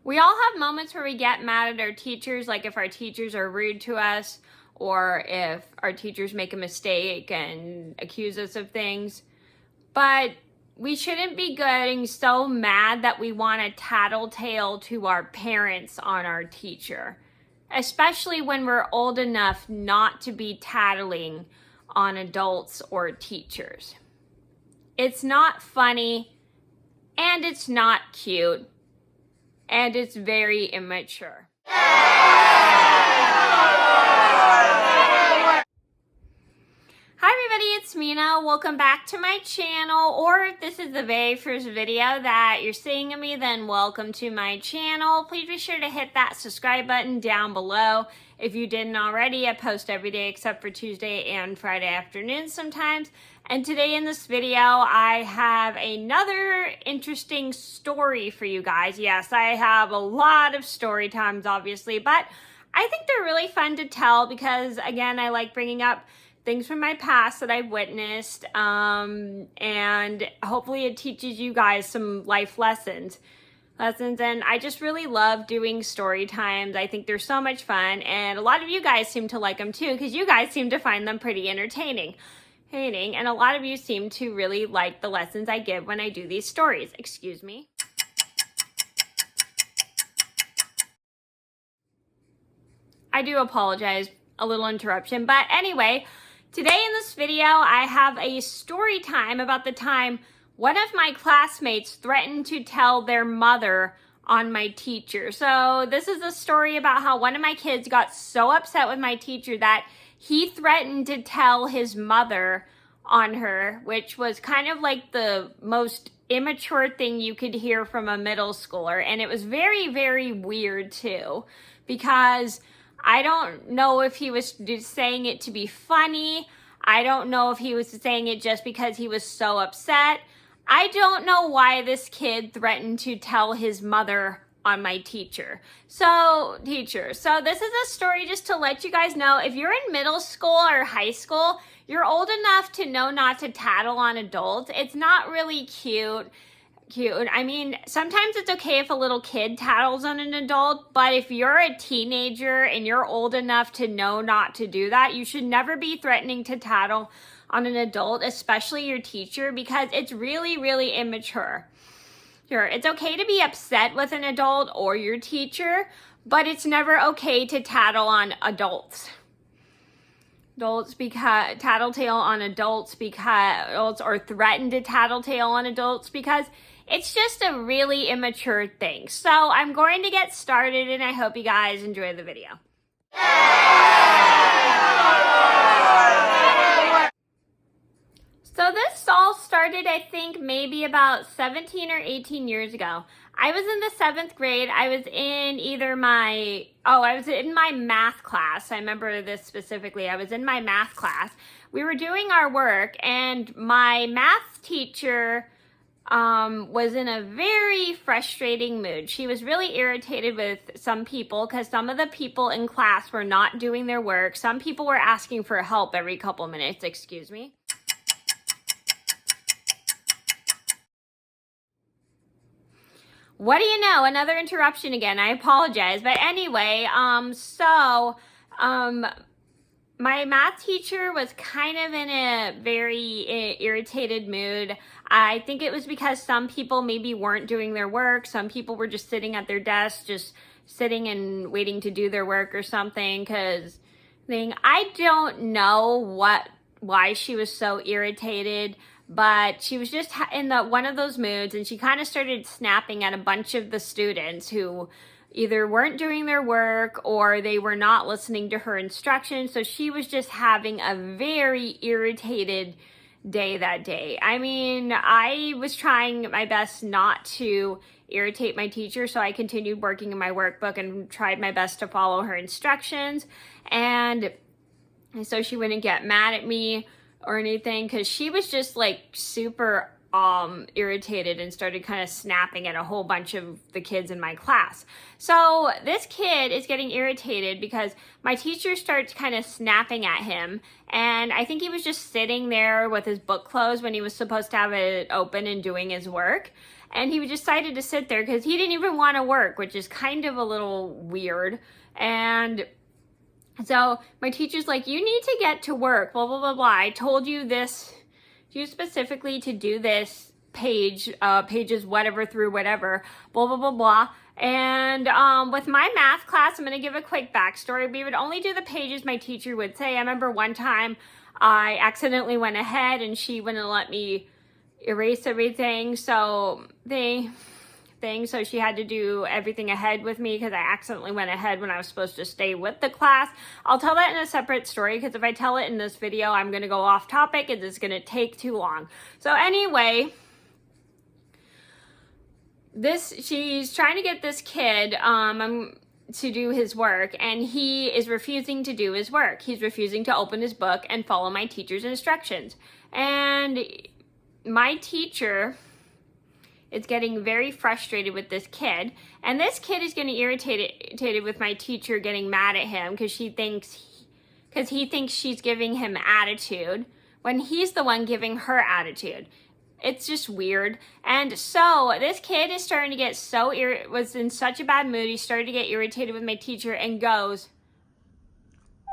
We all have moments where we get mad at our teachers, like if our teachers are rude to us or if our teachers make a mistake and accuse us of things. But we shouldn't be getting so mad that we want to tattletale to our parents on our teacher, especially when we're old enough not to be tattling on adults or teachers. It's not funny, and it's not cute, and it's very immature. Hi everybody, it's Mena. Welcome back to my channel, or if this is the very first video that you're seeing of me, then welcome to my channel. Please be sure to hit that subscribe button down below. If you didn't already, I post every day except for Tuesday and Friday afternoons sometimes. And today in this video, I have another interesting story for you guys. Yes, I have a lot of story times, obviously, but I think they're really fun to tell because, again, I like bringing up things from my past that I've witnessed, and hopefully it teaches you guys some life lessons. And I just really love doing story times. I think they're so much fun, and a lot of you guys seem to like them too, because you guys seem to find them pretty entertaining. And a lot of you seem to really like the lessons I give when I do these stories. Excuse me. I do apologize, a little interruption, but anyway, today in this video, I have a story time about the time one of my classmates threatened to tell their mother on my teacher. So this is a story about how one of my kids got so upset with my teacher that he threatened to tell his mother on her, which was kind of like the most immature thing you could hear from a middle schooler. And it was very, very weird too, because I don't know if he was just saying it to be funny. I don't know if he was saying it just because he was so upset. I don't know why this kid threatened to tell his mother on my teacher. So this is a story just to let you guys know, if you're in middle school or high school, you're old enough to know not to tattle on adults. It's not really cute. I mean, sometimes it's okay if a little kid tattles on an adult, but if you're a teenager and you're old enough to know not to do that, you should never be threatening to tattle on an adult, especially your teacher, because it's really, really immature. Sure, it's okay to be upset with an adult or your teacher, but it's never okay to tattle on adults. Tattletale on adults or threaten to tattletale on adults, because it's just a really immature thing. So I'm going to get started, and I hope you guys enjoy the video. So this all started, I think, maybe about 17 or 18 years ago. I was in the 7th grade. I was in my math class. I remember this specifically. I was in my math class. We were doing our work, and my math teacher was in a very frustrating mood. She was really irritated with some people because some of the people in class were not doing their work. Some people were asking for help every couple minutes. Excuse me. What do you know? Another interruption again. I apologize. But anyway, my math teacher was kind of in a very irritated mood. I think it was because some people maybe weren't doing their work. Some people were just sitting at their desks, just sitting and waiting to do their work or something. I don't know why she was so irritated, but she was just in one of those moods, and she kind of started snapping at a bunch of the students who either weren't doing their work or they were not listening to her instructions. So she was just having a very irritated day that day. I mean, I was trying my best not to irritate my teacher, so I continued working in my workbook and tried my best to follow her instructions. And so she wouldn't get mad at me or anything, because she was just like super irritated and started kind of snapping at a whole bunch of the kids in my class. So this kid is getting irritated because my teacher starts kind of snapping at him, and I think he was just sitting there with his book closed when he was supposed to have it open and doing his work. and he decided to sit there because he didn't even want to work, which is kind of a little weird. And so my teacher's like, you need to get to work, blah, blah, blah, blah. I told you this, you specifically to do this pages whatever through whatever, blah, blah, blah, blah. And with my math class, I'm going to give a quick backstory. We would only do the pages my teacher would say. I remember one time I accidentally went ahead and she wouldn't let me erase everything. So so she had to do everything ahead with me because I accidentally went ahead when I was supposed to stay with the class. I'll tell that in a separate story because if I tell it in this video, I'm going to go off topic and it's going to take too long. So anyway, she's trying to get this kid to do his work, and he is refusing to do his work. He's refusing to open his book and follow my teacher's instructions. And my teacher is getting very frustrated with this kid, and this kid is getting irritated with my teacher getting mad at him because he thinks she's giving him attitude when he's the one giving her attitude. It's just weird. And so this kid is starting to get was in such a bad mood. He started to get irritated with my teacher and goes,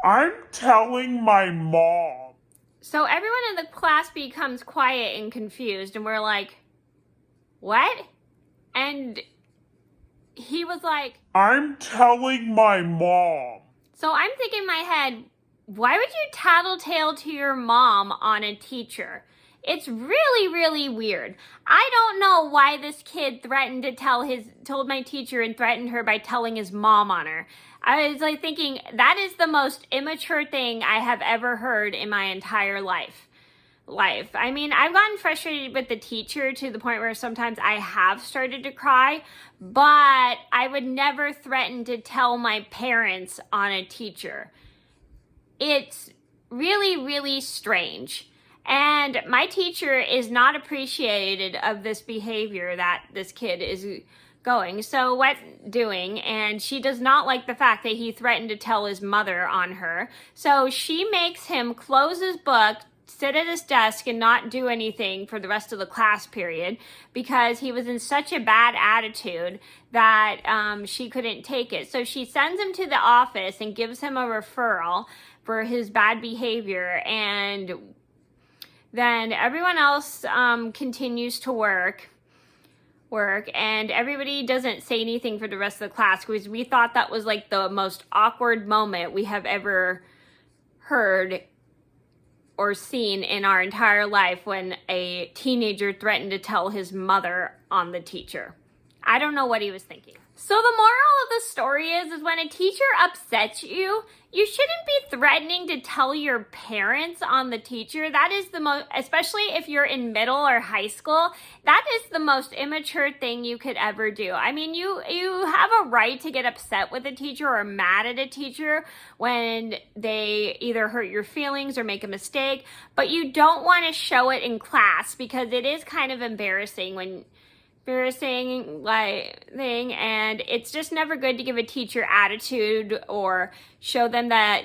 I'm telling my mom. So everyone in the class becomes quiet and confused, and we're like, what? And he was like, I'm telling my mom. So I'm thinking in my head, why would you tattletale to your mom on a teacher? It's really, really weird. I don't know why this kid threatened to told my teacher and threatened her by telling his mom on her. I was like thinking, that is the most immature thing I have ever heard in my entire life. I mean, I've gotten frustrated with the teacher to the point where sometimes I have started to cry, but I would never threaten to tell my parents on a teacher. It's really, really strange. And my teacher is not appreciated of this behavior that this kid is doing, and she does not like the fact that he threatened to tell his mother on her. So she makes him close his book, sit at his desk, and not do anything for the rest of the class period because he was in such a bad attitude that she couldn't take it. So she sends him to the office and gives him a referral for his bad behavior, and then everyone else continues to work, and everybody doesn't say anything for the rest of the class because we thought that was like the most awkward moment we have ever heard or seen in our entire life when a teenager threatened to tell his mother on the teacher. I don't know what he was thinking. So the moral of the story is when a teacher upsets you, you shouldn't be threatening to tell your parents on the teacher. That is the most, especially if you're in middle or high school, that is the most immature thing you could ever do. I mean, you have a right to get upset with a teacher or mad at a teacher when they either hurt your feelings or make a mistake, but you don't want to show it in class because it is kind of embarrassing and it's just never good to give a teacher attitude or show them that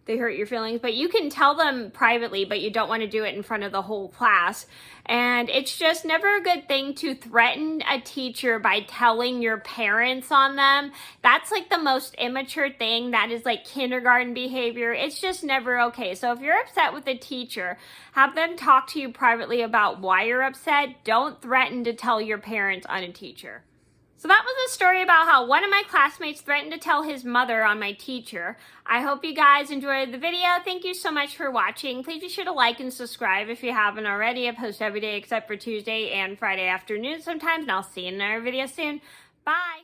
they hurt your feelings, but you can tell them privately, but you don't want to do it in front of the whole class. And it's just never a good thing to threaten a teacher by telling your parents on them. That's like the most immature thing. That is like kindergarten behavior. It's just never okay. So if you're upset with a teacher, have them talk to you privately about why you're upset. Don't threaten to tell your parents on a teacher. So that was a story about how one of my classmates threatened to tell his mother on my teacher. I hope you guys enjoyed the video. Thank you so much for watching. Please be sure to like and subscribe if you haven't already. I post every day except for Tuesday and Friday afternoon sometimes, and I'll see you in another video soon. Bye!